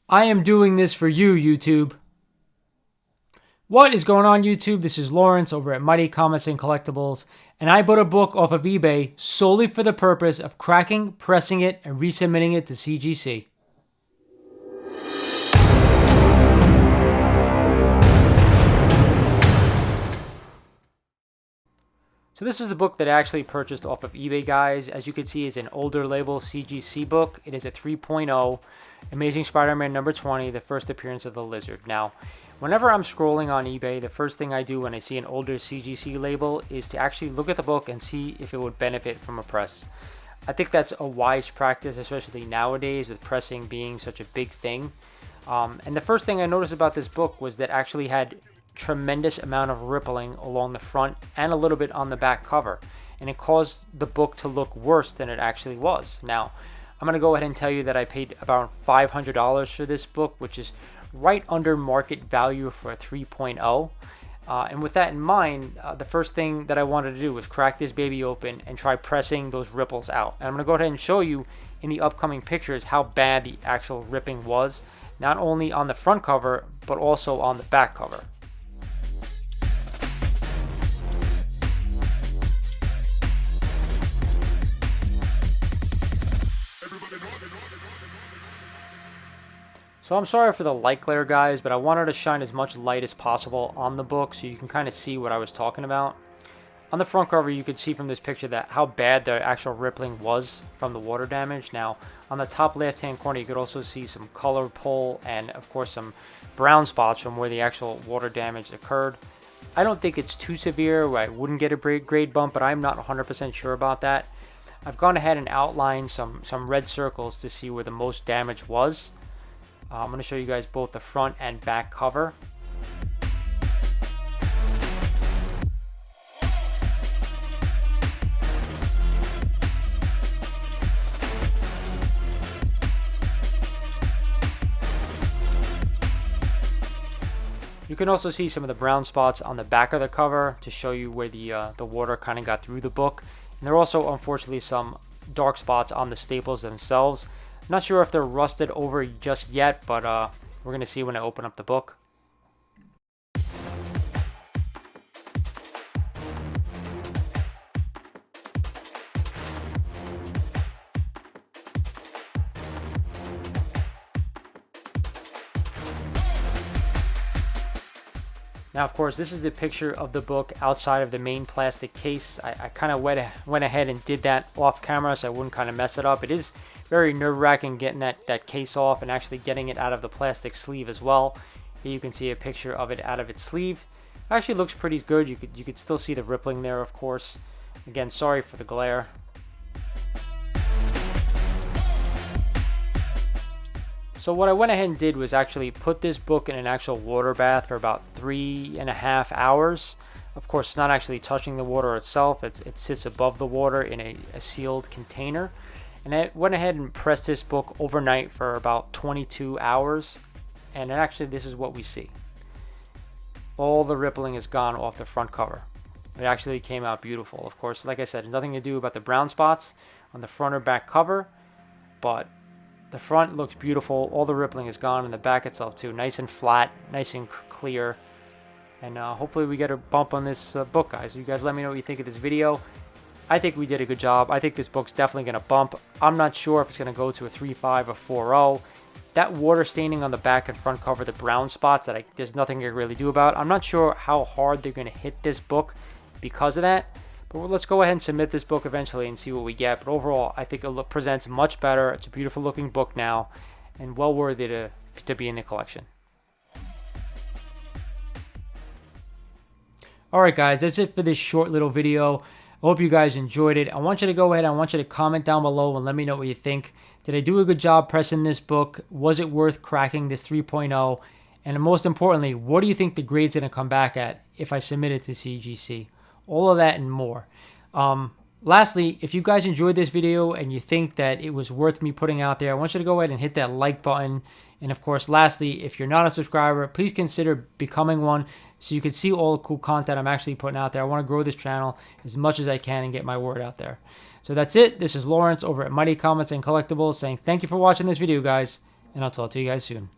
I am doing this for you, YouTube. What is going on, YouTube? This is Lawrence over at Mighty Comics and Collectibles, and I bought a book off of eBay solely for the purpose of cracking, pressing it, and resubmitting it to CGC. So this is the book that I actually purchased off of eBay, guys. As you can see, it's an older label CGC book. It is a 3.0, Amazing Spider-Man number 20, the first appearance of the Lizard. Now, whenever I'm scrolling on eBay, the first thing I do when I see an older CGC label is to actually look at the book and see if it would benefit from a press. I think that's a wise practice, especially nowadays with pressing being such a big thing. And the first thing I noticed about this book was that it actually had tremendous amount of rippling along the front and a little bit on the back cover, and it caused the book to look worse than it actually was. Now, I'm going to go ahead and tell you that I paid about $500 for this book, which is right under market value for a 3.0. And with that in mind, the first thing that I wanted to do was crack this baby open and try pressing those ripples out. And I'm going to go ahead and show you in the upcoming pictures how bad the actual ripping was, not only on the front cover, but also on the back cover. So I'm sorry for the light glare, guys, but I wanted to shine as much light as possible on the book so you can kind of see what I was talking about. On the front cover, you could see from this picture that how bad the actual rippling was from the water damage. Now, on the top left-hand corner, you could also see some color pull and, of course, some brown spots from where the actual water damage occurred. I don't think it's too severe where I wouldn't get a grade bump, but I'm not 100% sure about that. I've gone ahead and outlined some red circles to see where the most damage was. I'm going to show you guys both the front and back cover. You can also see some of the brown spots on the back of the cover to show you where the water kind of got through the book. And there are also, unfortunately, some dark spots on the staples themselves. Not sure if they're rusted over just yet, but we're going to see when I open up the book. Now, of course, this is a picture of the book outside of the main plastic case. I kind of went ahead and did that off camera so I wouldn't kind of mess it up. It is very nerve-wracking getting that case off and actually getting it out of the plastic sleeve as well. Here you can see a picture of it out of its sleeve. It actually looks pretty good. You could still see the rippling there, of course. Again, sorry for the glare. So what I went ahead and did was actually put this book in an actual water bath for about 3.5 hours. Of course, it's not actually touching the water itself. It sits above the water in a sealed container. And I went ahead and pressed this book overnight for about 22 hours. And actually, this is what we see. All the rippling is gone off the front cover. It actually came out beautiful. Of course, like I said, nothing to do about the brown spots on the front or back cover. But the front looks beautiful. All the rippling is gone, and the back itself too. Nice and flat, nice and clear. And hopefully we get a bump on this book, guys. You guys let me know what you think of this video. I think we did a good job. I think this book's definitely going to bump. I'm not sure if it's going to go to a 3.5 or 4.0. That water staining on the back and front cover, the brown spots that there's nothing I can really do about. I'm not sure how hard they're going to hit this book because of that. But let's go ahead and submit this book eventually and see what we get. But overall, I think it presents much better. It's a beautiful looking book now and well worthy to be in the collection. Alright guys, that's it for this short little video. I hope you guys enjoyed it. I want you to go ahead, I want you to comment down below and let me know what you think. Did I do a good job pressing this book? Was it worth cracking this 3.0? And most importantly, what do you think the grade's going to come back at if I submit it to CGC? All of that and more. Lastly, if you guys enjoyed this video and you think that it was worth me putting out there, I want you to go ahead and hit that like button. And of course, lastly, if you're not a subscriber, please consider becoming one so you can see all the cool content I'm actually putting out there. I want to grow this channel as much as I can and get my word out there. So that's it. This is Lawrence over at Mighty Comics and Collectibles saying thank you for watching this video, guys, and I'll talk to you guys soon.